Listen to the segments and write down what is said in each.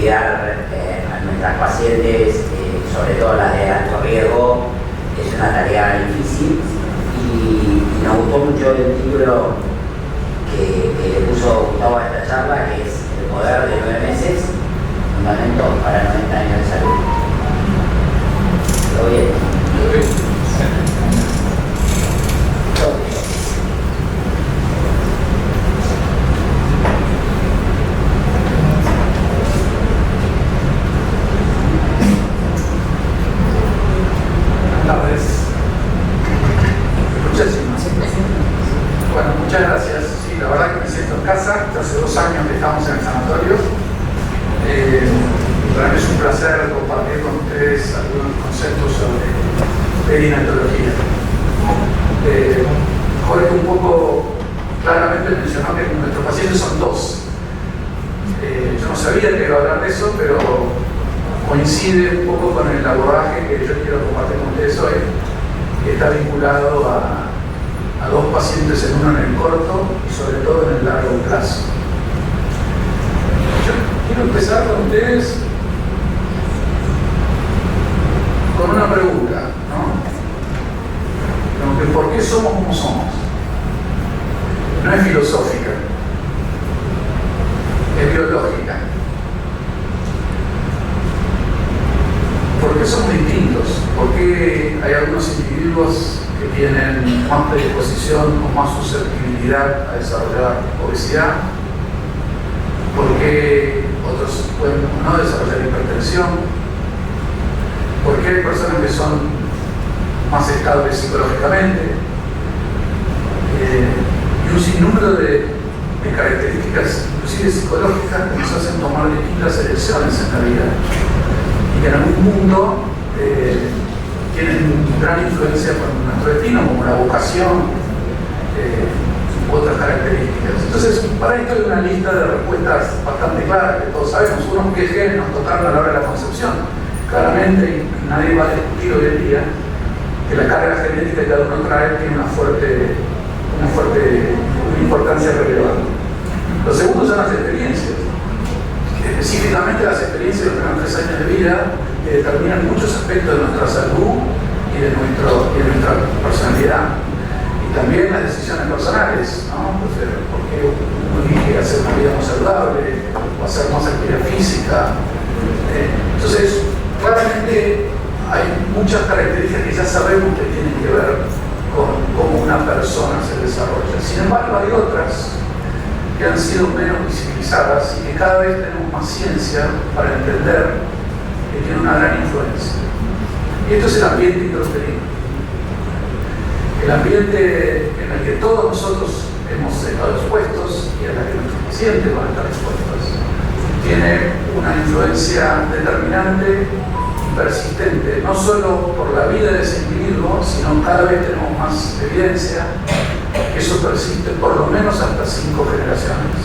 cuidar a nuestras pacientes, sobre todo las de alto riesgo, es una tarea difícil y nos gustó mucho el título que le puso Gustavo a esta charla, que es El poder de 9 meses, fundamentos para 90 años de salud. ¿Todo bien? Todo bien. Todo bien. Bueno, muchas gracias. Sí, la verdad que me siento en casa. Hace 2 años que estamos en el sanatorio. Para mí es un placer compartir con ustedes algunos conceptos sobre perinatología. Jorge un poco claramente mencionó que nuestros pacientes son 2. Yo no sabía que iba a hablar de eso, pero coincide un poco con el abordaje que yo quiero compartir con ustedes hoy, que está vinculado a 2 pacientes, en uno en el corto y sobre todo en el largo plazo. Yo quiero empezar con ustedes con una pregunta, ¿no? Como que ¿por qué somos como somos? No es filosófica, es biológica. ¿Por qué somos distintos? ¿Por qué hay algunos individuos que tienen más predisposición o más susceptibilidad a desarrollar obesidad? ¿Por qué otros pueden no desarrollar hipertensión? ¿Por qué hay personas que son más estables psicológicamente? Y un sinnúmero de características, inclusive psicológicas, que nos hacen tomar distintas elecciones en la vida y que en algún punto tienen gran influencia con nuestro destino, como la vocación u otras características. Entonces, para esto hay una lista de respuestas bastante claras que todos sabemos. Uno, qué genes nos tocaron a la hora de la concepción. Claramente, nadie va a discutir hoy en día que la carga genética que cada uno trae tiene una importancia relevante. Lo segundo son las experiencias. Específicamente las experiencias de los primeros 3 años de vida que determinan muchos aspectos de nuestra salud y de nuestra personalidad. Y también las decisiones personales, ¿no? Pues, ¿por qué uno elige hacer una vida más saludable o hacer más actividad física? Entonces, claramente hay muchas características que ya sabemos que tienen que ver con cómo una persona se desarrolla. Sin embargo, hay otras que han sido menos visibilizadas y que cada vez tenemos más ciencia para entender que tiene una gran influencia. Y esto es el ambiente intrauterino. El ambiente en el que todos nosotros hemos estado expuestos y en el que nuestros pacientes van a estar expuestos, tiene una influencia determinante y persistente, no solo por la vida de ese individuo, sino cada vez tenemos más evidencia que eso persiste por lo menos hasta 5 generaciones.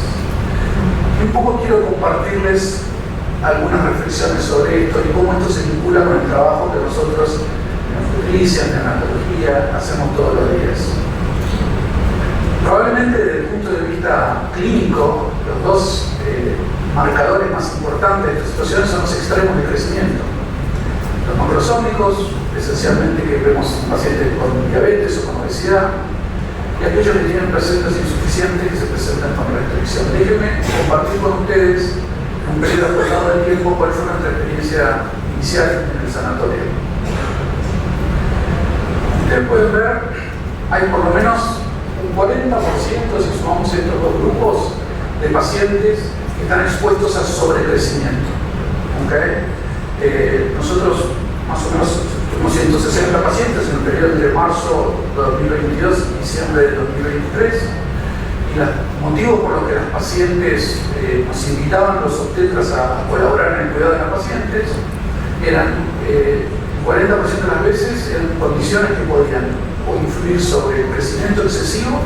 Y un poco quiero compartirles algunas reflexiones sobre esto y cómo esto se vincula con el trabajo que nosotros en obstetricia, en neonatología, hacemos todos los días. Probablemente desde el punto de vista clínico, los 2 marcadores más importantes de esta situación son los extremos de crecimiento. Los macrosómicos, esencialmente que vemos en pacientes con diabetes o con obesidad, y aquellos que tienen placentas insuficientes que se presentan con restricción. Déjenme compartir con ustedes en un periodo acotado de tiempo cuál fue nuestra experiencia inicial en el sanatorio. Ustedes pueden ver, hay por lo menos un 40%, si sumamos estos 2 grupos, de pacientes que están expuestos a sobrecrecimiento. ¿Okay? Nosotros más o menos tuvimos 160 pacientes en el periodo entre marzo de 2022 y diciembre de 2023, y los motivos por los que las pacientes nos invitaban los obstetras a colaborar en el cuidado de las pacientes eran el 40% de las veces en condiciones que podían o influir sobre el crecimiento excesivo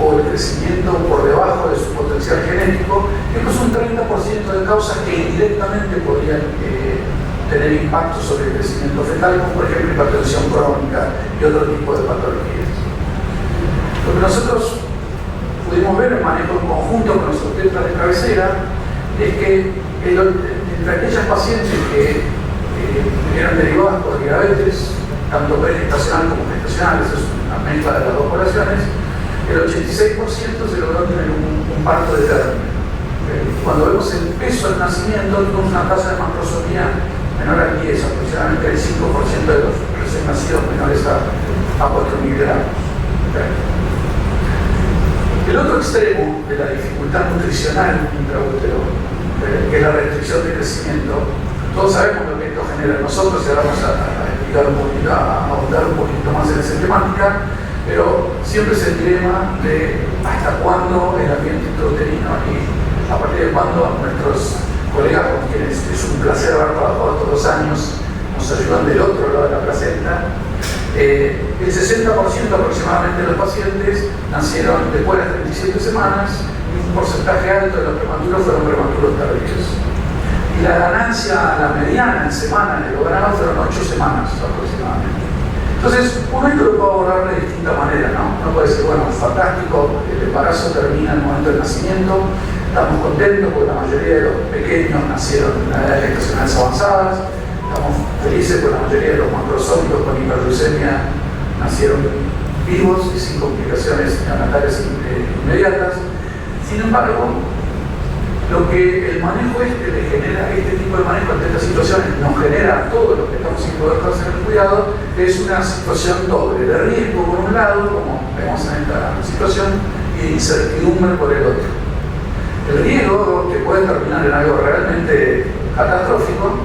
o el crecimiento por debajo de su potencial genético, y es un 30% de causas que indirectamente podrían tener impacto sobre el crecimiento fetal, como por ejemplo hipertensión crónica y otro tipo de patologías. Lo que nosotros pudimos ver en manejo en conjunto con los obstetras de cabecera es que el entre aquellas pacientes que eran derivadas por diabetes, tanto gestacional como gestacional, eso es una mezcla de las dos poblaciones, el 86% se logró tener un parto de término. Cuando vemos el peso al nacimiento, tenemos una tasa de macrosomía menor al 10, aproximadamente el 5% de los recién nacidos menores a 4.000 gramos. El otro extremo de la dificultad nutricional intraútero, que es la restricción de crecimiento, todos sabemos lo que esto genera en nosotros, y ahora vamos a explicar un poquito, a ahondar un poquito más en esa temática, pero siempre es el dilema de hasta cuándo el ambiente intrauterino y a partir de cuándo nuestros colegas con quienes es un placer haber trabajado estos 2 años nos ayudan del otro lado de la placenta. El 60% aproximadamente de los pacientes nacieron después de las 37 semanas y un porcentaje alto de los prematuros fueron prematuros tardíos. Y la ganancia, la mediana en semanas de logrado fueron 8 semanas aproximadamente. Entonces, uno esto lo puede abordar de distinta manera, ¿no? Uno puede decir, bueno, es fantástico, el embarazo termina en el momento del nacimiento, estamos contentos porque la mayoría de los pequeños nacieron en edades gestacionales avanzadas, estamos felices porque la mayoría de los macrosómicos con hiperglucemia nacieron vivos y sin complicaciones neonatales inmediatas. Sin embargo, lo que el manejo le genera, este tipo de manejo ante estas situaciones nos genera a todos los que estamos sin poder hacer el cuidado, es una situación doble, de riesgo por un lado, como vemos en esta situación, y de incertidumbre por el otro. El riesgo que puede terminar en algo realmente catastrófico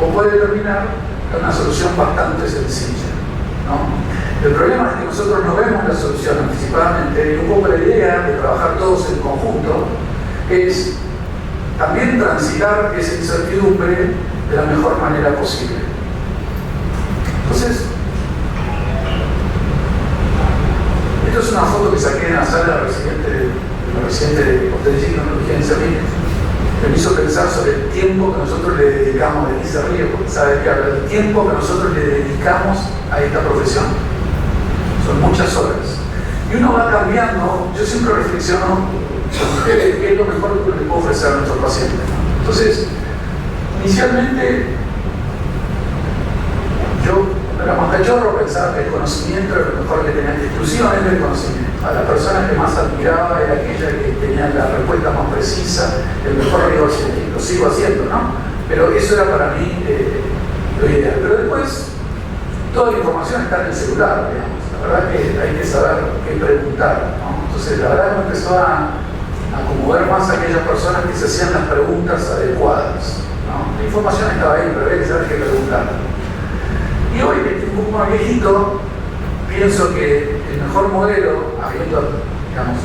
o puede terminar en una solución bastante sencilla, ¿no? El problema es que nosotros no vemos la solución anticipadamente, y un poco la idea de trabajar todos en conjunto es también transitar esa incertidumbre de la mejor manera posible. Entonces, esto es una foto que saqué en la sala de la residente de obstetricia y ginecología en Cerrillos. Me hizo pensar sobre el tiempo que nosotros le dedicamos, de se ríe porque sabe que habla del tiempo que nosotros le dedicamos a esta profesión. Son muchas horas. Y uno va cambiando, yo siempre reflexiono qué es lo mejor que le puedo ofrecer a nuestros pacientes. Entonces, inicialmente, yo era más cachorro, pensaba que el conocimiento era lo mejor que tenía, exclusivamente el conocimiento. A la persona que más admiraba era aquella que tenía la respuesta más precisa, el mejor rigor científico. Lo sigo haciendo, ¿no? Pero eso era para mí lo ideal. Pero después, toda la información está en el celular, digamos. La verdad que hay que saber qué preguntar, ¿no? Entonces, la verdad me empezó a acomodar más a aquellas personas que se hacían las preguntas adecuadas, ¿no? La información estaba ahí, pero había que saber qué preguntar. Y hoy, que estoy un poco más viejito, pienso que el mejor modelo, habiendo, digamos,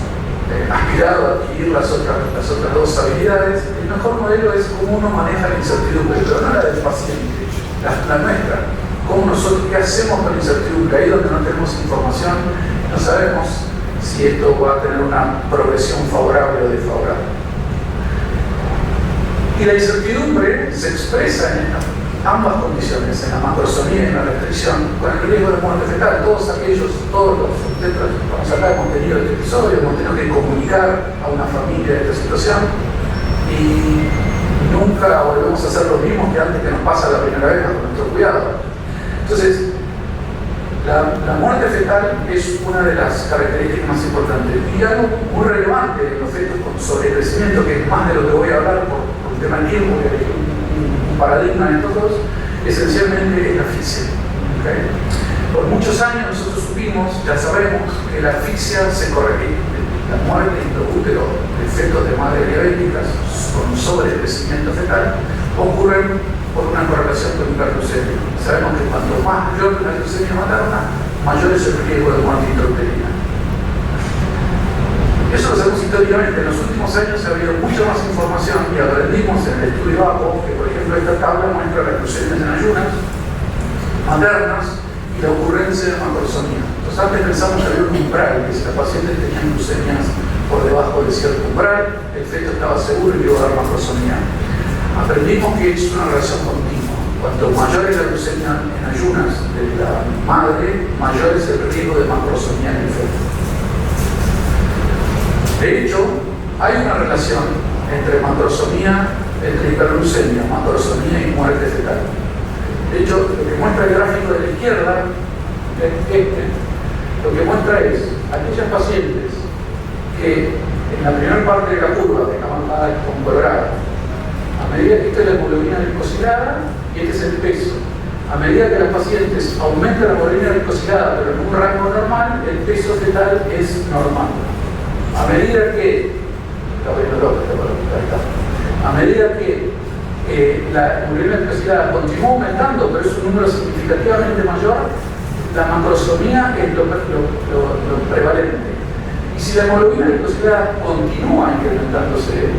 aspirado a adquirir las otras 2 habilidades, el mejor modelo es cómo uno maneja la incertidumbre, pero no la del paciente, la nuestra. Cómo nosotros, qué hacemos con la incertidumbre, ahí donde no tenemos información, no sabemos si esto va a tener una progresión favorable o desfavorable. Y la incertidumbre se expresa en ambas condiciones, en la macrosomía y en la restricción, con el riesgo de muerte fetal. Todos los obstetras, cuando acá hemos tenido este episodio, hemos tenido que comunicar a una familia de esta situación y nunca volvemos a hacer lo mismo que antes que nos pasa la primera vez con nuestro cuidado. Entonces, la muerte fetal es una de las características más importantes. Y algo muy relevante en los fetos con sobrecrecimiento, que es más de lo que voy a hablar por un tema de tiempo, que hay un paradigma en estos dos, esencialmente es la asfixia. ¿Okay? Por muchos años nosotros supimos, ya sabemos, que la asfixia se corregía. La muerte intraútero de fetos de madres diabéticas con sobrecrecimiento fetal ocurren por una correlación con hiperglucemia. Sabemos que cuanto más mayor la glucemia materna, mayor es el riesgo de muerte intrauterina. Eso lo sabemos históricamente. En los últimos años ha habido mucha más información y aprendimos en el estudio APO que, por ejemplo, esta tabla muestra las glucemias en ayunas maternas y la ocurrencia de macrosomía. Entonces, antes pensamos que había un umbral, que si los pacientes tenían glucemias por debajo de cierto umbral, el feto estaba seguro y iba a dar macrosomía. Aprendimos que es una relación continua. Cuanto mayor es la glucemia en ayunas de la madre, mayor es el riesgo de macrosomía en el feto. De hecho, hay una relación entre macrosomía entre hiperglucemia, macrosomía y muerte fetal. De hecho, lo que muestra el gráfico de la izquierda, lo que muestra es aquellas pacientes que en la primera parte de la curva, que está marcada con colorado, a medida que esta es la hemoglobina glicosilada y este es el peso, a medida que las pacientes aumentan la hemoglobina glicosilada pero en un rango normal, el peso fetal es normal. A medida que la hemoglobina glicosilada continúa aumentando, pero es un número significativamente mayor, la macrosomía es lo prevalente. Y si la hemoglobina glicosilada continúa incrementándose,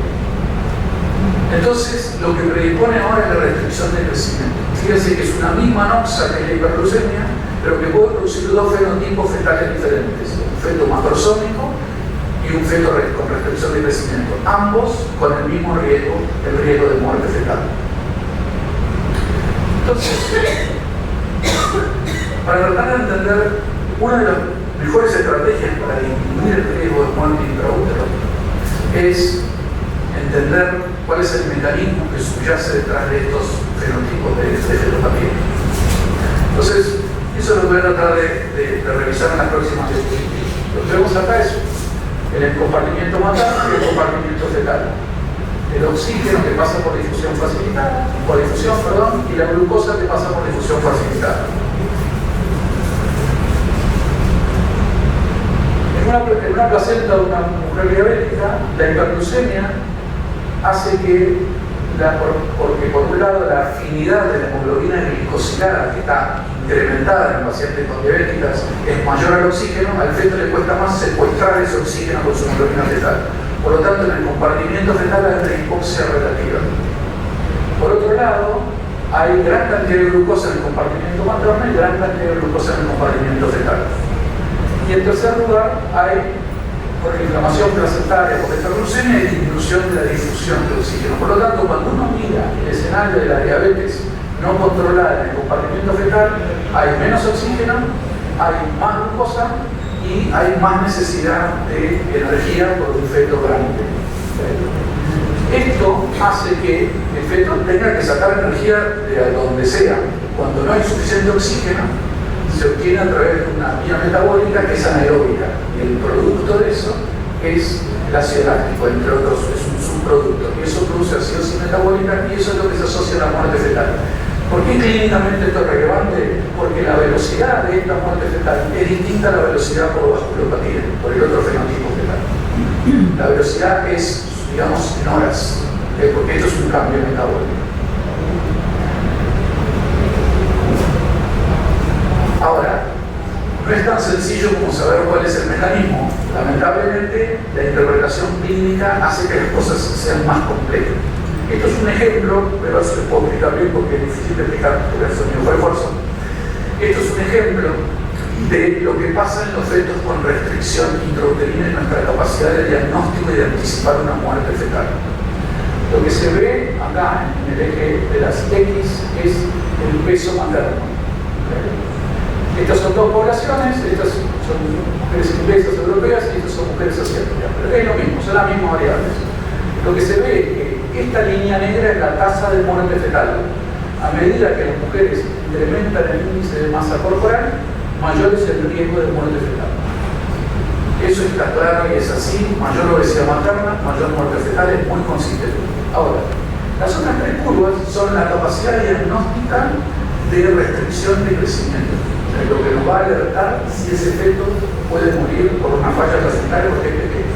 entonces lo que predispone ahora es la restricción de crecimiento. Fíjense que es una misma noxa que es la hiperglucemia, pero que puede producir dos fenotipos fetales diferentes: un feto macrosómico y un feto con restricción de crecimiento, ambos con el mismo riesgo, el riesgo de muerte fetal. Entonces, para tratar de entender, una de las mejores estrategias para disminuir el riesgo de muerte intraútero es entender cuál es el mecanismo que subyace detrás de estos fenotipos de fetopatía. Entonces, eso lo voy a tratar de revisar en las próximas diapositivas. Lo que vemos acá es el compartimiento materno y el compartimiento fetal. El oxígeno que pasa por difusión facilitada, y la glucosa que pasa por difusión facilitada. En una placenta de una mujer diabética, la hiperglucemia hace que, porque por un lado la afinidad de la hemoglobina glicosilada, que está incrementada en pacientes con diabéticas, es mayor al oxígeno, al feto le cuesta más secuestrar ese oxígeno con su hemoglobina fetal. Por lo tanto, en el compartimiento fetal hay una hipoxia relativa. Por otro lado, hay gran cantidad de glucosa en el compartimiento materno y gran cantidad de glucosa en el compartimiento fetal. Y en tercer lugar, hay por inflamación placentaria, por hiperglucemia y disminución de la difusión de oxígeno. Por lo tanto, cuando uno mira el escenario de la diabetes no controlada en el compartimiento fetal, hay menos oxígeno, hay más glucosa y hay más necesidad de energía por un feto grande. Esto hace que el feto tenga que sacar energía de donde sea. Cuando no hay suficiente oxígeno, se obtiene a través de una vía metabólica que es anaeróbica. Y el producto de eso es el ácido láctico, entre otros, es un subproducto. Y eso produce acidosis metabólica y eso es lo que se asocia a la muerte fetal. ¿Por qué clínicamente esto es relevante? Porque la velocidad de esta muerte fetal es distinta a la velocidad por vasculopatía, por el otro fenotipo fetal. La velocidad es, digamos, en horas, porque esto es un cambio metabólico. Ahora, no es tan sencillo como saber cuál es el mecanismo. Lamentablemente, la interpretación clínica hace que las cosas sean más complejas. Esto es un ejemplo, pero se lo puedo explicar bien porque es difícil de explicar por el sonido refuerzo. Esto es un ejemplo de lo que pasa en los fetos con restricción intrauterina en nuestra capacidad de diagnóstico y de anticipar una muerte fetal. Lo que se ve acá en el eje de las X es el peso materno. Estas son dos poblaciones, estas son mujeres inglesas europeas y estas son mujeres asiáticas, pero es lo mismo, son las mismas variables. Lo que se ve es que esta línea negra es la tasa de muerte fetal. A medida que las mujeres incrementan el índice de masa corporal, mayor es el riesgo de muerte fetal. Eso está claro y es así: mayor obesidad materna, mayor muerte fetal, es muy consistente. Ahora, las otras tres curvas son la capacidad diagnóstica de restricción de crecimiento, lo que nos va a alertar si ese feto puede morir por una falla placentaria porque es pequeño.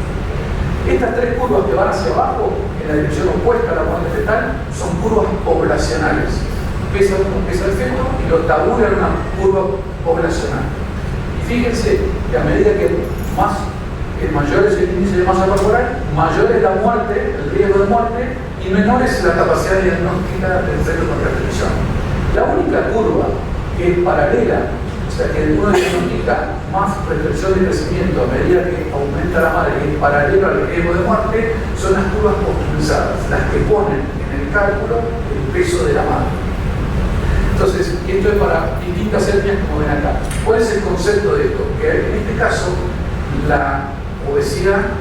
Estas tres curvas que van hacia abajo, en la dirección opuesta a la muerte fetal, son curvas poblacionales. Pesa el feto y lo tabula en una curva poblacional. Y fíjense que a medida que mayor es el índice de masa corporal, mayor es la muerte, el riesgo de muerte, y menor es la capacidad diagnóstica del feto con restricción. La única curva que es paralela, o sea que uno diagnostica más restricción de crecimiento a medida que aumenta la madre y es paralelo al riesgo de muerte, son las curvas optimizadas, las que ponen en el cálculo el peso de la madre. Entonces, esto es para distintas etnias, como ven acá. ¿Cuál es el concepto de esto? Que en este caso, la obesidad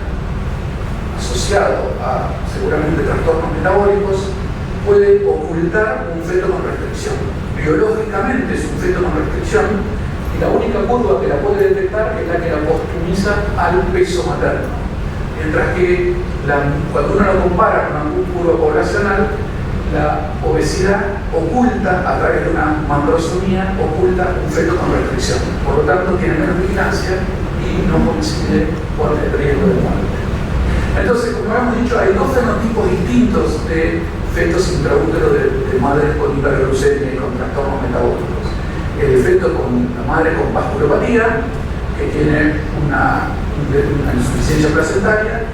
asociado a seguramente trastornos metabólicos, puede ocultar un feto con restricción. Biológicamente es un feto con restricción y la única curva que la puede detectar es la que la postumiza al peso materno. Mientras que cuando uno lo compara con una curva poblacional, la obesidad oculta, a través de una macrosomía, oculta un feto con restricción. Por lo tanto, tiene menos vigilancia y no coincide con el riesgo de muerte. Entonces, como hemos dicho, hay dos fenotipos distintos de fetos intraútero de madres con hiperglucemia y con trastornos metabólicos. El feto con la madre con vasculopatía, que tiene una insuficiencia placentaria,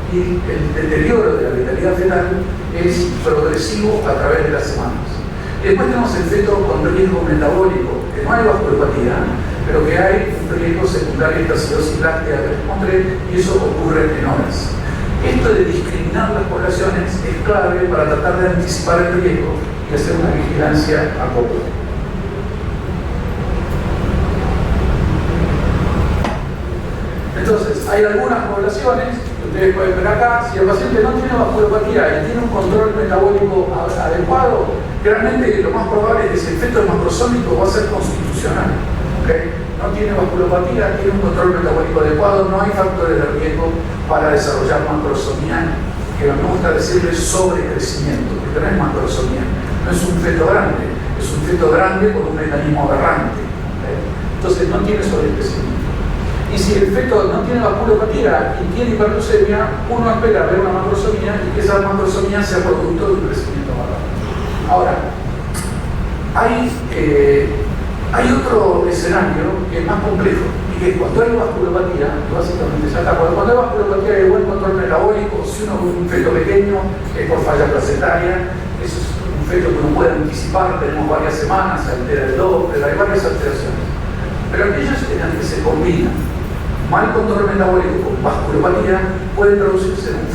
y el deterioro de la vitalidad fetal es progresivo a través de las semanas. Y después tenemos el feto con riesgo metabólico, que no hay vasculopatía, pero que hay un riesgo secundario de acidosis láctea que les mostré, y eso ocurre en horas. Esto de discriminar las poblaciones es clave para tratar de anticipar el riesgo y hacer una vigilancia a poco. Entonces, hay algunas poblaciones, ustedes pueden ver acá, si el paciente no tiene vasculopatía y tiene un control metabólico adecuado, realmente lo más probable es que si el feto es macrosómico va a ser constitucional. ¿Okay? No tiene vasculopatía, tiene un control metabólico adecuado, no hay factores de riesgo para desarrollar macrosomía, que me gusta decirle sobrecrecimiento, porque no es macrosomía, no es un feto grande, es un feto grande con un mecanismo aberrante. ¿Okay? Entonces no tiene sobrecrecimiento. Y si el feto no tiene vasculopatía y tiene hiperglucemia, uno espera ver una macrosomía y que esa macrosomía sea producto de un crecimiento más rápido. Ahora, hay otro escenario que es más complejo y que cuando hay vasculopatía, básicamente ya está, cuando hay vasculopatía hay buen control metabólico, si uno es un feto pequeño es por falla placentaria, eso es un feto que uno puede anticipar, tenemos varias semanas, se altera el Doppler, hay varias alteraciones. Pero aquellos en los que se combinan mal control metabólico con vasculopatía puede traducirse en un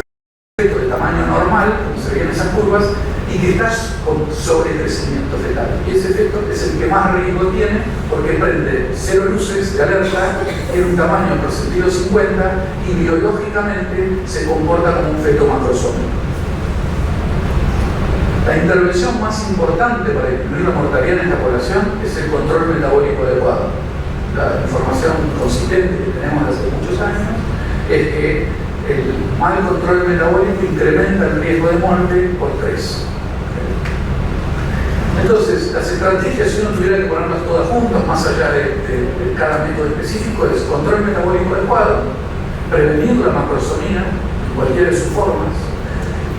feto de tamaño normal, como se ve en esas curvas, y que está con sobrecrecimiento fetal. Y ese efecto es el que más riesgo tiene porque prende 0 luces de alerta, tiene un tamaño por sentido 50 y biológicamente se comporta como un feto macrosómico. La intervención más importante para disminuir la mortalidad en esta población es el control metabólico adecuado. La información consistente que tenemos desde hace muchos años es que el mal control metabólico incrementa el riesgo de muerte por 3. Entonces, las estrategias, si uno tuviera que ponerlas todas juntas, más allá de cada método específico, es control metabólico adecuado, prevenir la macrosomía en cualquiera de sus formas,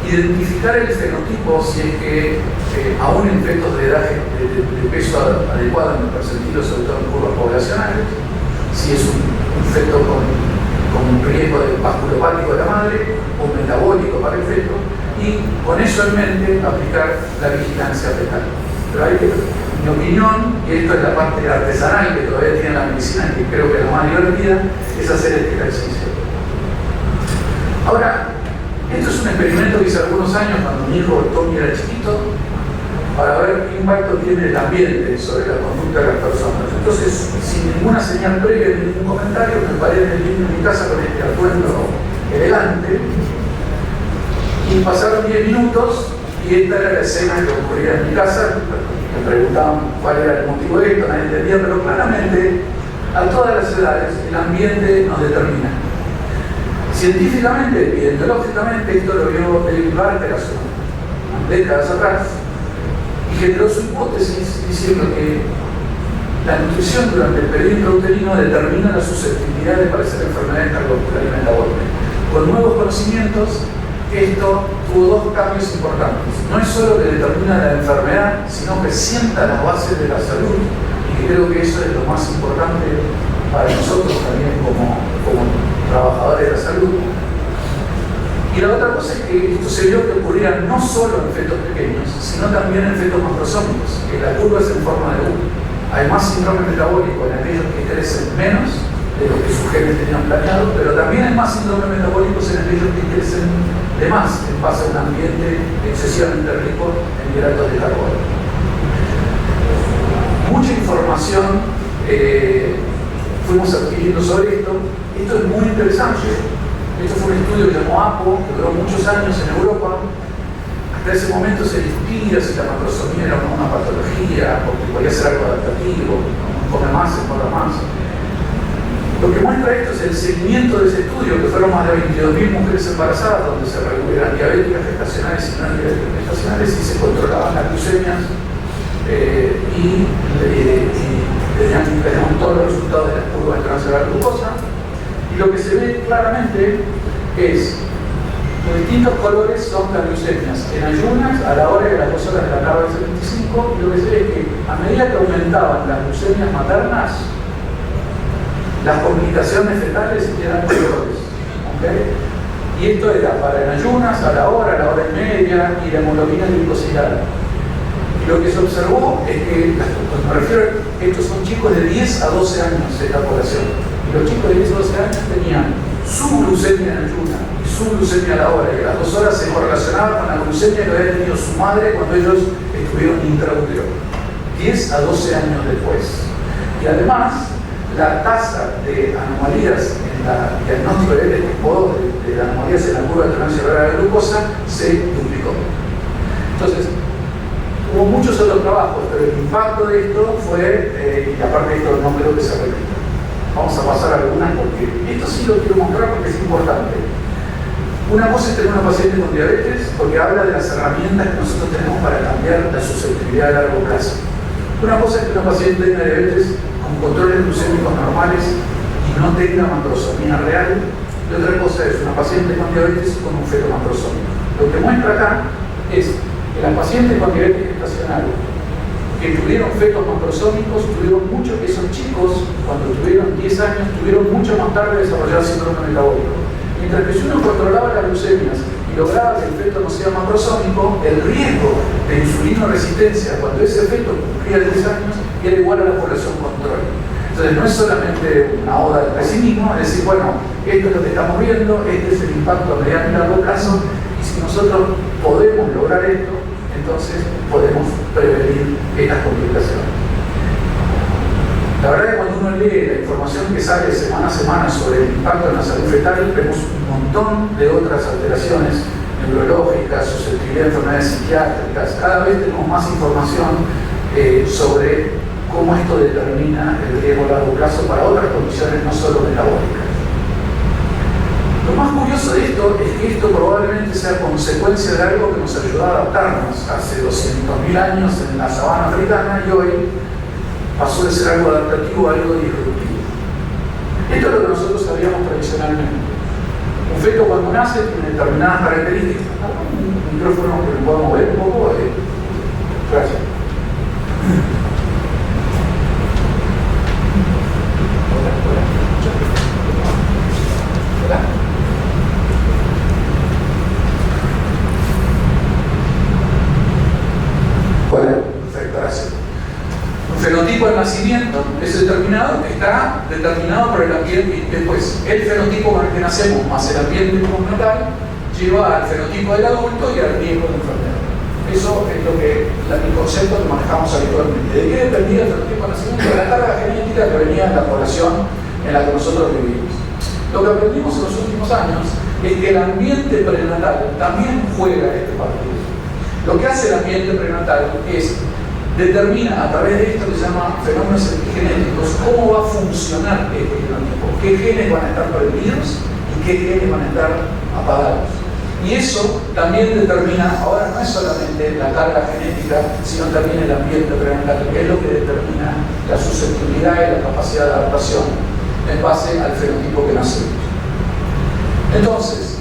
identificar el fenotipo si es que aún en efectos de edad de peso adecuado en el percentilo, sobre todo en curvas poblacionales, si es un feto con un riesgo de vasculopático de la madre o metabólico para el feto, y con eso en mente aplicar la vigilancia fetal. Pero hay que, en mi opinión, y esto es la parte artesanal que todavía tiene la medicina, que creo que es la más divertida, es hacer este ejercicio. Ahora, esto es un experimento que hice hace algunos años cuando mi hijo Tommy era chiquito, para ver qué impacto tiene el ambiente sobre la conducta de las personas. Entonces, sin ninguna señal previa ni ningún comentario, me paré en el living de mi casa con este atuendo elegante, y pasaron 10 minutos y esta era la escena que ocurría en mi casa. Me preguntaban cuál era el motivo de esto, nadie entendía, pero claramente a todas las edades el ambiente nos determina. Científicamente, epidemiológicamente, esto lo vio David Barker hace unas décadas atrás y generó su hipótesis diciendo que la nutrición durante el periodo intrauterino determina la susceptibilidad de padecer enfermedades cardiovasculares y metabólicas. Con nuevos conocimientos, esto tuvo dos cambios importantes. No es solo que determina la enfermedad, sino que sienta las bases de la salud, y que creo que eso es lo más importante para nosotros también como trabajadores de la salud. Y la otra cosa es que esto se vio que ocurría no solo en fetos pequeños, sino también en fetos macrosómicos, que la curva es en forma de U. Hay más síndrome metabólico en aquellos que crecen menos de lo que sus genes tenían planeado, pero también hay más síndrome metabólicos en aquellos que crecen de más en base a un ambiente excesivamente rico en hidratos de carbono. Mucha información fuimos adquiriendo sobre esto. Esto es muy interesante Esto fue un estudio que llamó APO, que duró muchos años en Europa. Hasta ese momento se discutía si la macrosomía era una patología, porque podía ser algo adaptativo, come más, engorda más. Lo que muestra esto es el seguimiento de ese estudio, que fueron más de 22.000 mujeres embarazadas, donde se recuperaban diabéticas gestacionales y no diabéticas gestacionales y se controlaban las glucemias teníamos todos los resultados de las curvas de tolerancia a la glucosa. Y lo que se ve claramente es los distintos colores son las glucemias en ayunas a la hora de las 2 horas de la tarde del 75, y lo que se ve es que a medida que aumentaban las glucemias maternas, las complicaciones fetales eran mayores. ¿Okay? Y esto era para en ayunas, a la hora y media, y la hemoglobina glicosilada. Y lo que se observó es que, cuando me refiero, estos son chicos de 10 a 12 años de esta población. Y los chicos de 10 a 12 años tenían su glucemia en ayuna y su glucemia a la hora, y a las 2 horas se correlacionaba con la glucemia que había tenido su madre cuando ellos estuvieron intraútero, 10 a 12 años después. Y además, la tasa de anomalías en el diagnóstico de diabetes tipo 2, de anomalías en la curva de tolerancia a la glucosa, se duplicó. Entonces, hubo muchos otros trabajos, pero el impacto de esto fue, y aparte de esto no creo que se repita. Vamos a pasar a algunas porque esto sí lo quiero mostrar porque es importante. Una cosa es tener una paciente con diabetes porque habla de las herramientas que nosotros tenemos para cambiar la susceptibilidad a largo plazo. Una cosa es que una paciente tenga diabetes con controles glucémicos normales y no tenga macrosomía real, y otra cosa es una paciente con diabetes con un feto macrosómico. Lo que muestra acá es que las pacientes con diabetes gestacional que tuvieron fetos macrosómicos tuvieron mucho, esos chicos cuando tuvieron 10 años tuvieron mucho más tarde desarrollar síndrome metabólico. Mientras que si uno controlaba las glucemias y lograba que el feto no sea macrosómico, el riesgo de insulinoresistencia cuando ese feto cumplía 10 años era igual a la población control. Entonces no es solamente una oda del pesimismo, es decir, bueno, esto es lo que estamos viendo, este es el impacto a mediano y largo plazo, y si nosotros podemos lograr esto, entonces podemos prevenir estas complicaciones. La verdad es que cuando uno lee la información que sale semana a semana sobre el impacto en la salud fetal, vemos un montón de otras alteraciones neurológicas, susceptibilidad de enfermedades psiquiátricas. Cada vez tenemos más información sobre cómo esto determina el riesgo a largo plazo para otras condiciones, no solo metabólicas. Lo más curioso de esto es que esto probablemente sea consecuencia de algo que nos ayudó a adaptarnos hace 200.000 años en la sabana africana, y hoy pasó de ser algo adaptativo a algo disruptivo. Esto es lo que nosotros sabíamos tradicionalmente. Un feto cuando nace tiene determinadas características. Un micrófono que lo puedo mover un poco. Gracias. Hola. Bueno, perfecto, gracias. Un fenotipo de nacimiento es determinado, está determinado por el ambiente, y después el fenotipo con el que nacemos más el ambiente postnatal lleva al fenotipo del adulto y al riesgo de enfermedad. Eso es lo que el concepto que manejamos habitualmente. ¿De qué dependía el fenotipo de nacimiento? De la carga genética que venía de la población en la que nosotros vivimos. Lo que aprendimos en los últimos años es que el ambiente prenatal también juega este papel. Lo que hace el ambiente prenatal es determina a través de esto que se llama fenómenos epigenéticos cómo va a funcionar este fenotipo, qué genes van a estar prendidos y qué genes van a estar apagados. Y eso también determina, ahora no es solamente la carga genética, sino también el ambiente prenatal, que es lo que determina la susceptibilidad y la capacidad de adaptación en base al fenotipo que nacemos. Entonces,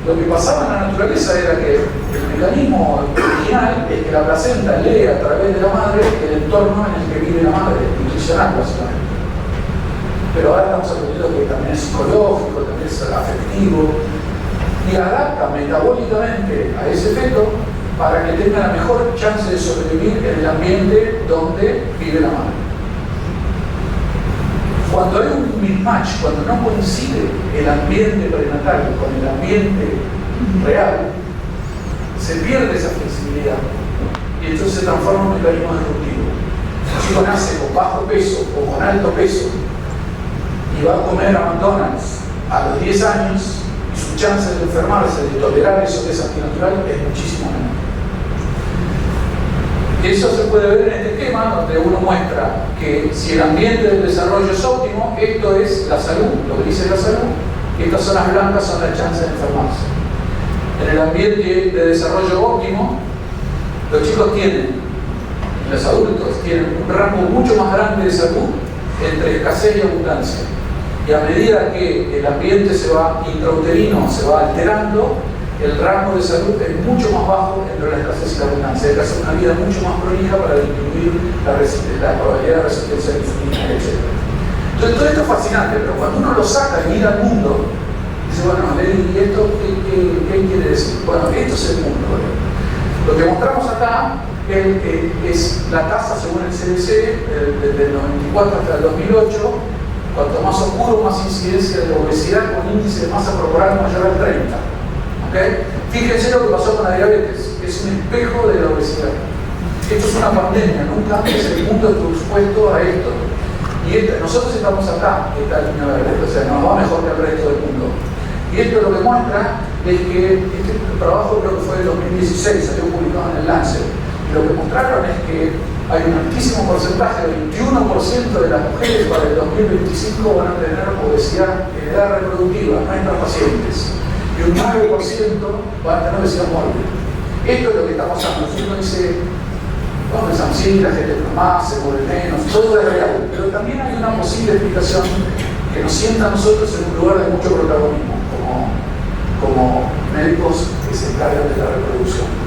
lo que pasaba en la naturaleza era que el mecanismo original es que la placenta lee a través de la madre el entorno en el que vive la madre, nutricional básicamente. Pero ahora estamos aprendiendo que también es psicológico, también es afectivo, y adapta metabólicamente a ese feto para que tenga la mejor chance de sobrevivir en el ambiente donde vive la madre. Cuando hay un mismatch, cuando no coincide el ambiente prenatal con el ambiente real, se pierde esa flexibilidad y entonces se transforma en un mecanismo disruptivo. Un chico nace con bajo peso o con alto peso y va a comer a McDonald's a los 10 años y su chance de enfermarse, de tolerar eso que es antinatural, es muchísimo menor. Eso se puede ver en este esquema, donde uno muestra que si el ambiente del desarrollo es óptimo, esto es la salud, lo que dice la salud, y estas zonas blancas son las chances de enfermarse. En el ambiente de desarrollo óptimo, los chicos tienen, los adultos tienen un rango mucho más grande de salud entre escasez y abundancia. Y a medida que el ambiente intrauterino se va alterando, el rango de salud es mucho más bajo entre la escasez y la abundancia. Hay que hacer una vida mucho más prolija para disminuir la probabilidad de resistencia a la insulina, etc. Entonces todo esto es fascinante, pero cuando uno lo saca y mira al mundo, dice, bueno, ¿y esto qué quiere decir? Bueno, esto es el mundo. Lo que mostramos acá es la tasa según el CDC desde el 94 hasta el 2008. Cuanto más oscuro, más incidencia de obesidad con índice de masa corporal mayor al 30. ¿Okay? Fíjense lo que pasó con la diabetes, es un espejo de la obesidad. Esto es una pandemia, nunca antes el mundo estuvo expuesto a esto. Y nosotros estamos acá, o sea, nos va mejor que el resto del mundo. Y esto lo que muestra es que este trabajo creo que fue en 2016, salió publicado en el Lancet. Y lo que mostraron es que hay un altísimo porcentaje, el 21% de las mujeres para el 2025 van a tener obesidad en edad reproductiva, no en los pacientes. Y un 9% van a tener obesidad mórbida. Esto es lo que está pasando. Si uno dice, bueno, pensamos, sí, la gente come más, se muere menos, todo es real. Pero también hay una posible explicación que nos sienta a nosotros en un lugar de mucho protagonismo, como médicos que se encargan de la reproducción.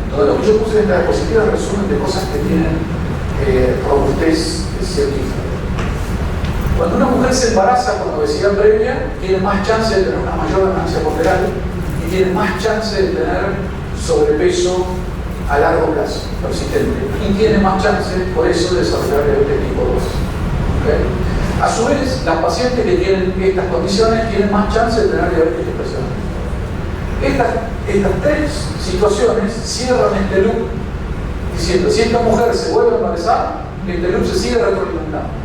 Todo lo que yo puse en esta diapositiva es resumen de cosas que tienen robustez científica. Cuando una mujer se embaraza con obesidad previa, tiene más chance de tener una mayor ganancia corporal y tiene más chance de tener sobrepeso a largo plazo, persistente. Y tiene más chance, por eso, de desarrollar diabetes tipo 2. ¿Okay? A su vez, las pacientes que tienen estas condiciones tienen más chance de tener diabetes gestacional. Estas tres situaciones cierran este loop diciendo, si esta mujer se vuelve a embarazar, este loop se sigue retroalimentando.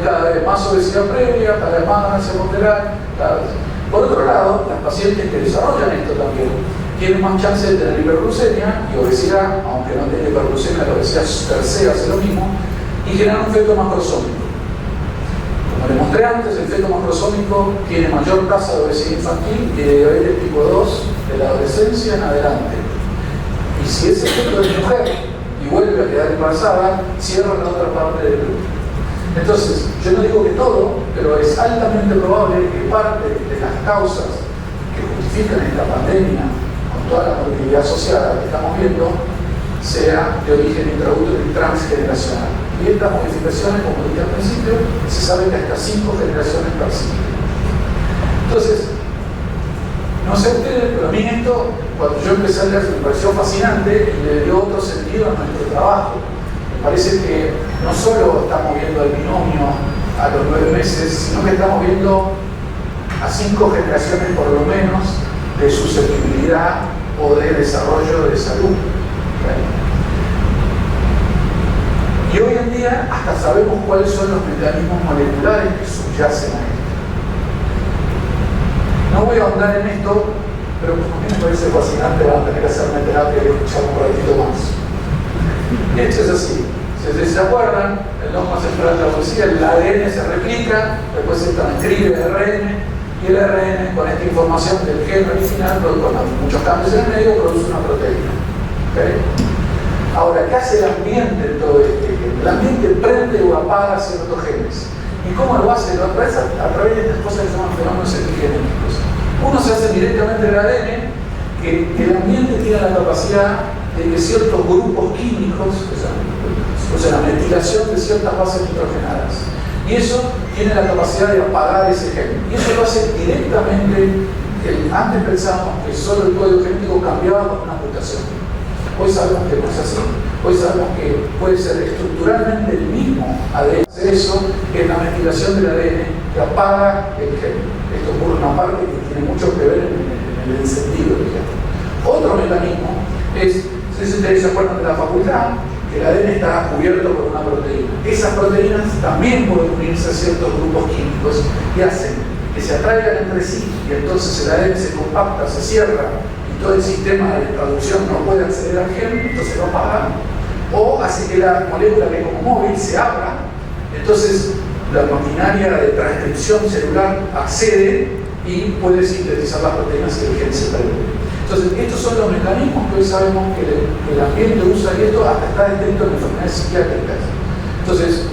Cada vez más obesidad previa, cada vez más ganancia corporal, cada vez. Por otro lado, las pacientes que desarrollan esto también tienen más chance de tener hiperglucemia y obesidad, aunque no tenga hiperglucemia, la obesidad per se hace lo mismo, y generan un feto macrosómico. Como les mostré antes, el feto macrosómico tiene mayor tasa de obesidad infantil y de diabetes tipo 2 de la adolescencia en adelante. Y si ese feto es mujer y vuelve a quedar embarazada, cierra la otra parte del grupo. Entonces, yo no digo que todo, pero es altamente probable que parte de las causas que justifican esta pandemia, con toda la morbilidad asociada que estamos viendo, sea de origen intraútero y transgeneracional. Y estas modificaciones, como dije al principio, se sabe que hasta 5 generaciones persisten. Entonces, no sé ustedes, pero a mí esto, cuando yo empecé a leer, me pareció fascinante y le dio otro sentido a nuestro trabajo. Me parece que no solo estamos viendo el binomio a los 9 meses, sino que estamos viendo a 5 generaciones por lo menos de susceptibilidad o de desarrollo de salud. Y hoy en día hasta sabemos cuáles son los mecanismos moleculares que subyacen a esto. No voy a ahondar en esto, pero como a mí me parece fascinante, van a tener que hacerme terapia y escuchar un ratito más. Esto es así. Si se acuerdan, el dogma central de la poesía, el ADN se replica, después se transcribe el ARN, y el ARN, con esta información del gen original, con muchos cambios en el medio, produce una proteína. ¿Okay? Ahora, ¿qué hace el ambiente en todo esto? El ambiente prende o apaga ciertos genes. ¿Y cómo lo hace? Lo hace a través de estas cosas que se llaman fenómenos epigenéticos. Uno se hace directamente en el ADN, que el ambiente tiene la capacidad de que ciertos grupos químicos, o sea, la metilación de ciertas bases nitrogenadas. Y eso tiene la capacidad de apagar ese gen. Y eso lo hace directamente. Antes pensábamos que solo el código genético cambiaba con una mutación. Hoy sabemos que no es así. Hoy sabemos que puede ser estructuralmente el mismo ADN. Eso es la metilación del ADN que apaga el gen. Esto ocurre en una parte que tiene mucho que ver en el encendido del gen. Otro mecanismo es, si ustedes se acuerdan de la facultad, que el ADN está cubierto por una proteína. Esas proteínas también pueden unirse a ciertos grupos químicos y hacen que se atraigan entre sí y entonces el ADN se compacta, se cierra y todo el sistema de traducción no puede acceder al gen, entonces lo apagan, o hace que la molécula que como móvil se abra, entonces la maquinaria de transcripción celular accede y puede sintetizar las proteínas que el gen se prevé. Entonces, estos son los mecanismos que hoy sabemos que el ambiente usa, y esto hasta está descrito en enfermedades psiquiátricas. Entonces,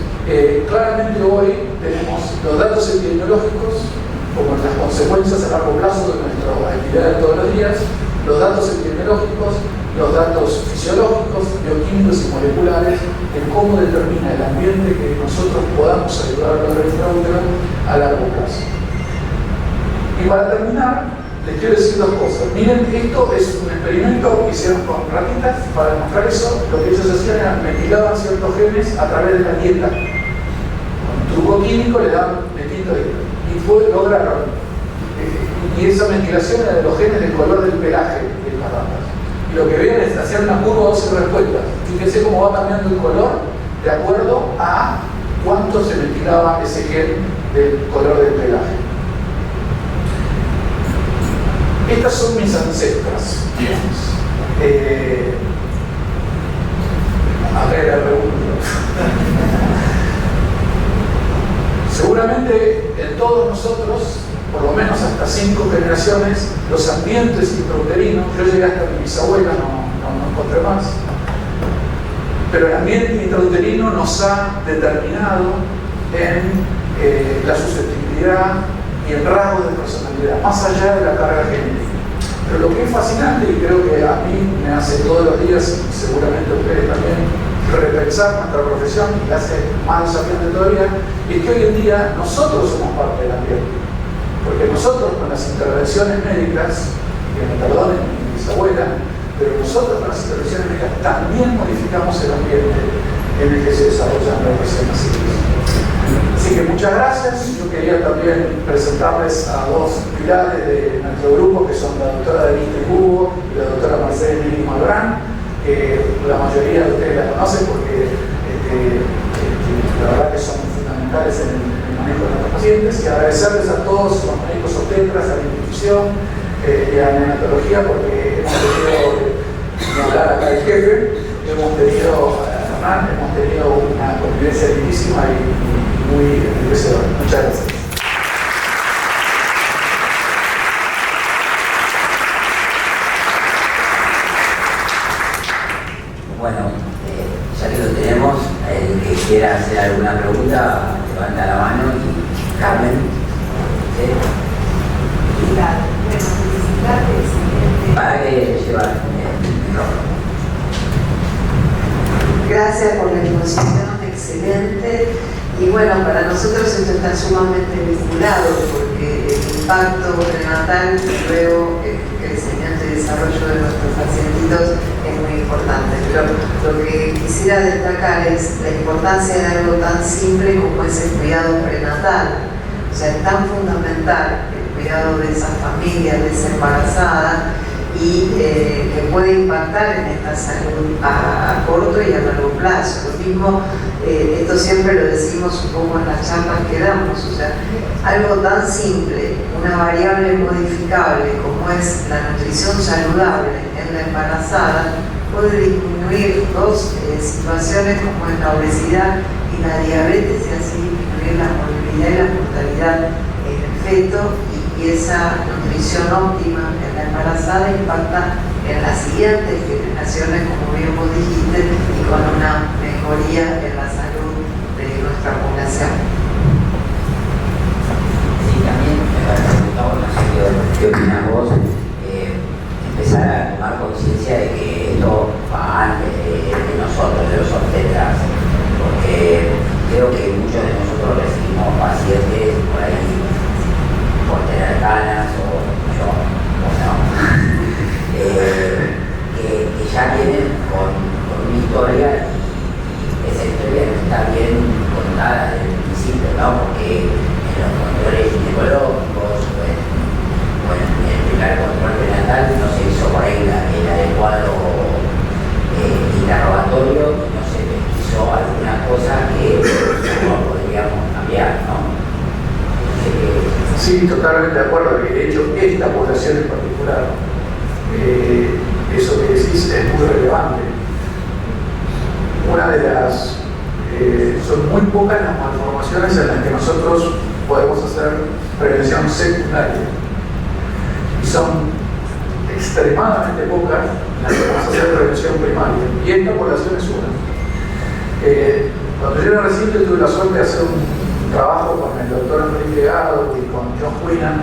claramente hoy tenemos los datos epidemiológicos como las consecuencias a largo plazo de nuestra actividad de todos los días, los datos epidemiológicos, los datos fisiológicos, bioquímicos y moleculares, en cómo determina el ambiente que nosotros podamos ayudar a lograr extraútero a largo plazo. Y para terminar, les quiero decir dos cosas. Miren, esto es un experimento que hicieron con ratitas. Para demostrar eso, lo que ellos hacían era metilaban ciertos genes a través de la dieta. Con un truco químico le daban distintos genes. Y lograron. Y esa metilación era de los genes del color del pelaje de las ratas. Y lo que veían es hacer una curva 12 respuestas. Fíjense cómo va cambiando el color de acuerdo a cuánto se metilaba ese gen del color del pelaje. Estas son mis ancestras, digamos. A ver, la pregunta. Seguramente en todos nosotros, por lo menos hasta 5 generaciones, los ambientes intrauterinos, yo llegué hasta mi bisabuela, no encontré más, pero el ambiente intrauterino nos ha determinado en la susceptibilidad y el rasgo de personalidad, más allá de la carga genética. Pero lo que es fascinante, y creo que a mí me hace todos los días, y seguramente a ustedes también, repensar nuestra profesión y hace más desafiante todavía, es que hoy en día nosotros somos parte del ambiente. Porque nosotros con las intervenciones médicas, que me perdonen mi bisabuela, pero nosotros con las intervenciones médicas también modificamos el ambiente en el que se desarrollan los recién nacidos. Así que muchas gracias. Yo quería también presentarles a dos pilares de nuestro grupo, que son la doctora Denise Hugo y la doctora Mercedes Mili Malbrán, que la mayoría de ustedes la conocen porque la verdad que son fundamentales en el manejo de nuestros pacientes, y agradecerles a todos los médicos obstetras, a la institución y a la neonatología, porque hemos tenido, no hablar acá del jefe, hemos tenido una convivencia lindísima y muy enriquecedora. Muchas gracias. Bueno, ya que lo tenemos, el que quiera hacer alguna pregunta, levanta la mano. Y Carmen. ¿Sí? Para que llevar el micrófono. Gracias por la exposición, excelente. Y bueno, para nosotros esto está sumamente vinculado porque el impacto prenatal y luego el crecimiento y desarrollo de nuestros pacientitos es muy importante. Pero lo que quisiera destacar es la importancia de algo tan simple como es el cuidado prenatal. O sea, es tan fundamental el cuidado de esa familia, de esa embarazada, y que puede impactar en esta salud a corto y a largo plazo. Lo mismo, esto siempre lo decimos un poco en las charlas que damos, o sea, algo tan simple, una variable modificable como es la nutrición saludable en la embarazada, puede disminuir dos situaciones como es la obesidad y la diabetes, y así disminuir la morbilidad y la mortalidad en el feto, y esa nutrición óptima en la embarazada impacta en las siguientes generaciones, como bien vos dijiste, y con una mejoría en la salud de nuestra población. Sí, también me parece, Gustavo, no sé qué opinas vos, empezar a tomar conciencia de que esto va antes de nosotros, de los obstetras, porque creo que muchos de nosotros recibimos pacientes por ahí por tener ganas, o yo, o no, que ya vienen con una historia, y esa historia no está bien contada desde el principio, ¿no? Porque en los controles ginecológicos, o en el primer control prenatal no se hizo por ahí el adecuado interrogatorio, y no se pesquisó alguna cosa que no podríamos cambiar, ¿no? Sí, esta población en particular, eso que decís es muy relevante. Una de las, son muy pocas las malformaciones en las que nosotros podemos hacer prevención secundaria. Y son extremadamente pocas las que podemos hacer prevención primaria. Y esta población es una. Cuando yo era reciente tuve la suerte de hacer un trabajo con el doctor Enrique Gado y con John Quinnan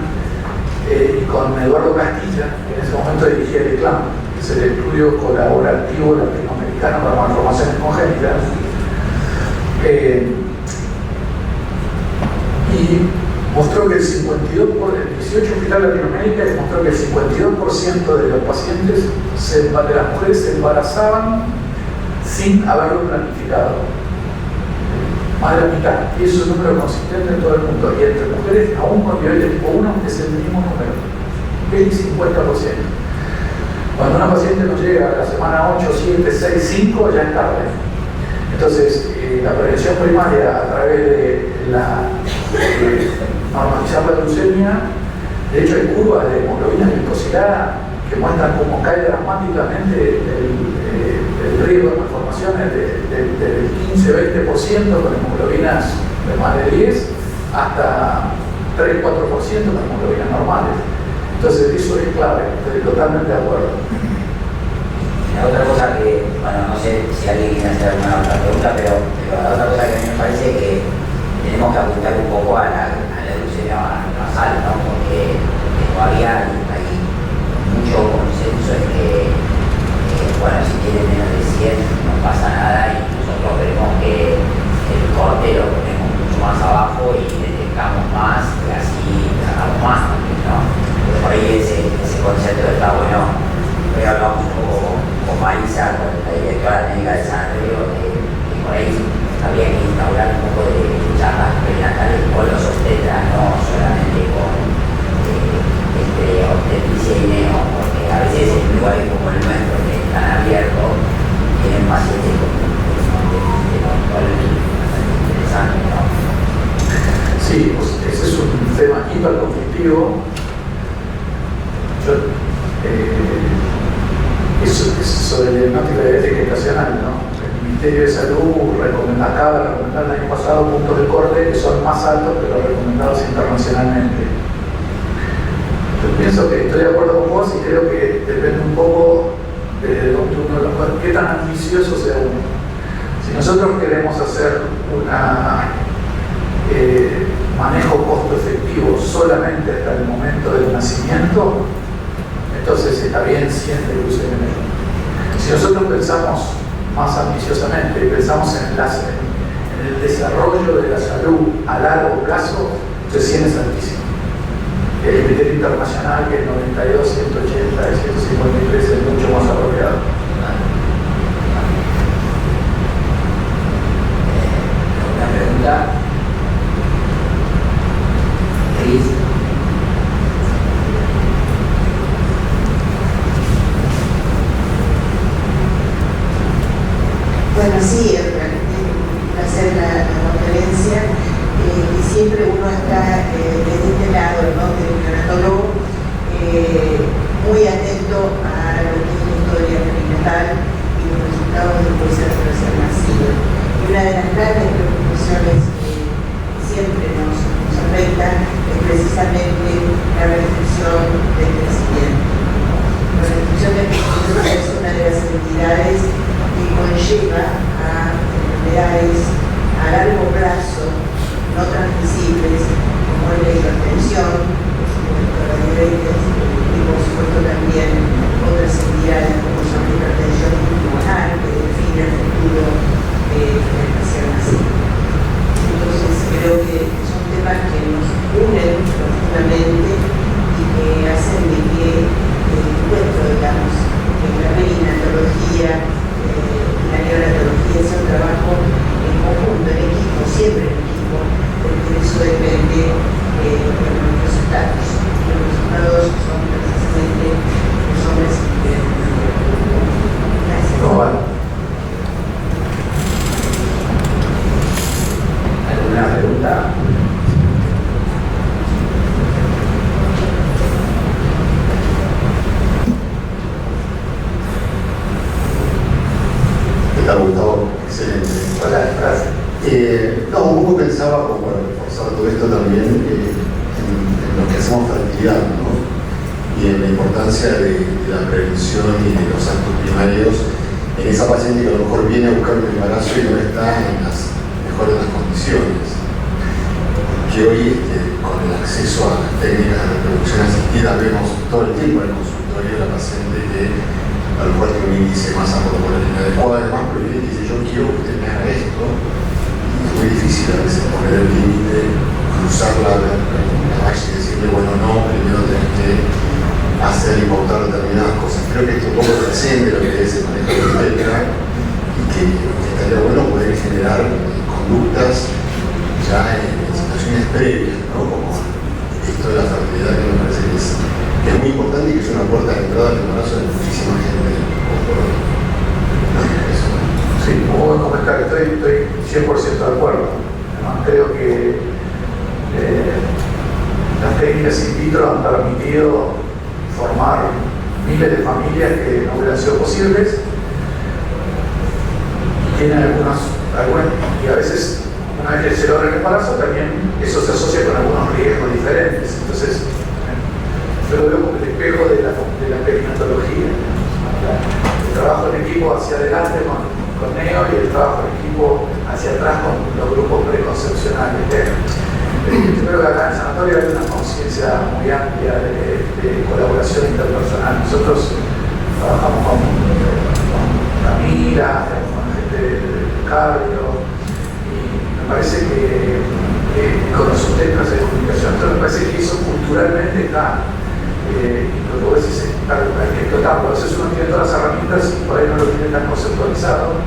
y con Eduardo Castilla, que en ese momento dirigía el ECLAM, que es el estudio colaborativo latinoamericano para malformaciones congénitas. Y mostró que el 18 hospital de Latinoamérica mostró que el 52% de los pacientes, de las mujeres, se embarazaban sin haberlo planificado. Más de la mitad. Y eso es un número consistente en todo el mundo. Y entre mujeres, aún con nivel de tipo 1, es el mismo número. El 50%. Cuando una paciente nos llega a la semana 8, 7, 6, 5, ya es tarde. Entonces, la prevención primaria a través de normalizar la leucemia, de hecho hay curvas de hemoglobina glicosilada que muestran cómo cae dramáticamente el riesgo de malformaciones del 15-20% con hemoglobinas de más de 10 hasta 3-4% con hemoglobinas normales. Entonces eso es clave, estoy totalmente de acuerdo. La otra cosa que, bueno, no sé si alguien quiere hacer alguna otra pregunta, pero la otra cosa que a mí me parece que tenemos que apuntar un poco a la leucemia basal, ¿no? Porque todavía hay mucho consenso en que, bueno, si tienen menos de 100 no pasa nada y nosotros vemos que el corte lo ponemos mucho más abajo y detectamos más y así sacamos más también, ¿no? Pero por ahí ese concepto está bueno. Hoy hablamos un poco con Marisa, con la directora técnica de San Andrés, que por ahí había que instaurar un poco de charlas prenatales con los obstetras, no solamente con obstetricia y neo, porque a veces en lugares como el nuestro, que están abiertos, tienen pacientes con bastante interesante, ¿no? Sí, pues ese es un tema hiperconflictivo. Eso del diagnóstico de diabetes gestacional, ¿no? El Ministerio de Salud acaba de recomendar el año pasado puntos de corte que son más altos que los recomendados internacionalmente. Yo pienso que estoy de acuerdo con vos y creo que depende un poco de dónde uno lo puede, qué tan ambicioso sea uno. Si nosotros queremos hacer un manejo costo efectivo solamente hasta el momento del nacimiento, entonces está bien 100 de leucemia. Si nosotros pensamos más ambiciosamente, pensamos en el desarrollo de la salud a largo plazo, entonces 100 es altísimo. El criterio internacional, que es 92, 180 y 153, es mucho más apropiado. Una pregunta. Cris. Bueno, sí, hacer la conferencia y siempre uno está desde este lado, ¿no? Del neonatólogo, muy atento a lo que es la historia perinatal y los resultados del proceso recién nacido. Y una de las grandes preocupaciones que siempre nos afecta es precisamente la restricción del crecimiento. La restricción del crecimiento es una de las entidades que conlleva a ¿Qué tal, Gustavo? Excelente. Hola, gracias. No, un poco pensaba, como para reforzar todo esto también, en lo que hacemos fertilidad, ¿no? Y en la importancia de la prevención y de los actos primarios en esa paciente que a lo mejor viene a buscar un embarazo y no está en las mejores de las condiciones. Que hoy, con el acceso a las técnicas de reproducción asistida, vemos todo el tiempo en el consultorio de la paciente que a lo mejor tiene un índice de masa corporal inadecuado, además, pero viene y dice: yo quiero que usted me haga esto. Y es muy difícil a veces poner el límite, cruzar la valla y decirle: bueno, no, primero tenés que hacer y pautar determinadas cosas. Creo que esto un poco trasciende lo que es el manejo de la técnica y que estaría bueno poder generar conductas ya en situaciones previas, ¿no? Como esto de la fertilidad, que me parece que es muy importante y que es una puerta de entrada al embarazo de muchísima gente. Sí, como buen comentario, estoy 100% de acuerdo. Además, creo que las técnicas in vitro han permitido formar miles de familias que no hubieran sido posibles. Tienen algunas, y a veces, una vez que se logra el embarazo, también eso se asocia con algunos riesgos diferentes. Entonces, yo lo veo como el espejo de la perinatología. El trabajo en equipo hacia adelante con NEO y el trabajo en equipo hacia atrás con los grupos preconcepcionales. Yo creo que acá en el sanatorio hay una conciencia muy amplia de colaboración interpersonal. Nosotros trabajamos con Camila, con gente del cardio, y me parece que con los subtecnos de comunicación, entonces me parece que eso culturalmente está, lo que vos decís, hay que explotarlo. A veces uno tiene todas las herramientas y por ahí no lo tiene tan conceptualizado,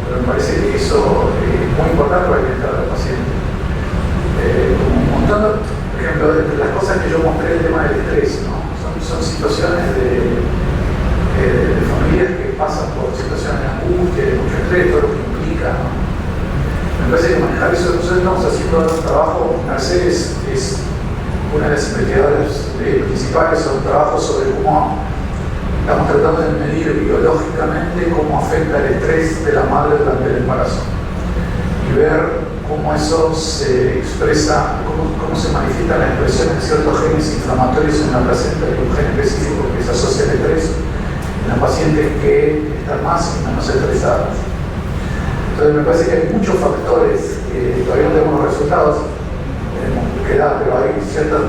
pero me parece que eso es muy importante para alimentar al paciente. Como un montón, por ejemplo, de las cosas que yo mostré, el tema del estrés, ¿no? Son situaciones de familias que pasan por situaciones de angustia, de mucho estrés, todo lo que implica, ¿no? Me parece que manejar eso, nosotros estamos haciendo un trabajo. Mercedes es una de las investigadoras principales, son trabajos sobre cómo estamos tratando de medir biológicamente cómo afecta el estrés de la madre durante el embarazo y ver cómo eso se expresa, cómo se manifiesta la expresión de ciertos genes inflamatorios en la placenta, y un gen específico que se asocia al estrés en las pacientes que están más y menos estresadas. Entonces me parece que hay muchos factores que todavía no tenemos los resultados, pero hay ciertos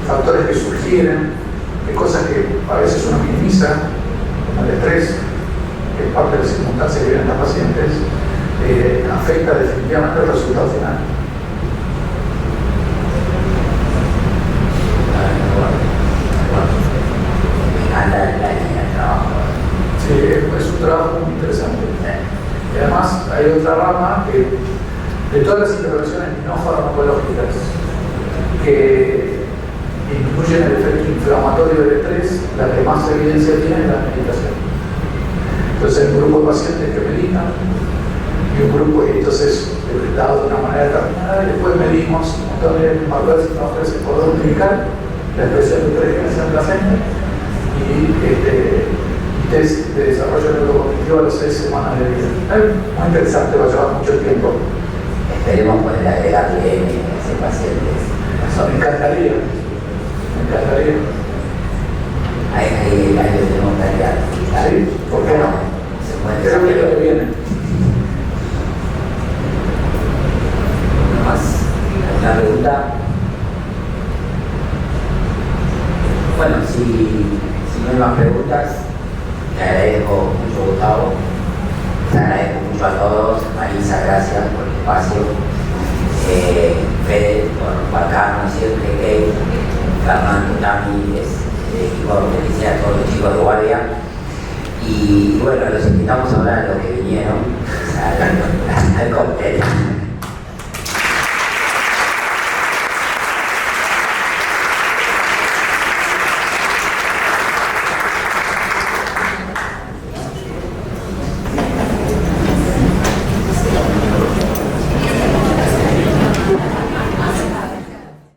factores que sugieren que cosas que a veces uno minimiza, como el estrés, que es parte de las circunstancias que viven las pacientes, afecta definitivamente el resultado final. Me encanta la línea de trabajo. Sí, es un trabajo muy interesante. Y además hay otra rama que, de todas las intervenciones no farmacológicas que incluyen el efecto inflamatorio del estrés, la que más evidencia tiene es la meditación. Entonces hay un grupo de pacientes que meditan y un grupo, y entonces dado de una manera determinada, y después medimos un montón de marcadores y marcadores en cordón umbilical, la expresión de 3 genes en placenta y test de desarrollo neurocognitivo a las 6 semanas de vida. Es muy interesante, va a llevar mucho tiempo. Esperemos poder agregarle a ese paciente. Me encantaría. Ahí lo tenemos que agregar. Sí, ¿por qué no? Se puede Creo que es lo que viene. ¿Alguna pregunta? Bueno, si no hay más preguntas, te agradezco mucho, Gustavo. Te agradezco mucho a todos. Marisa, gracias por el espacio. Fede, por bancarnos siempre. Kate, Fernando, Tami, el equipo de Licea, todos los chicos de guardia. Y bueno, los invitamos a hablar de lo que vinieron al cóctel.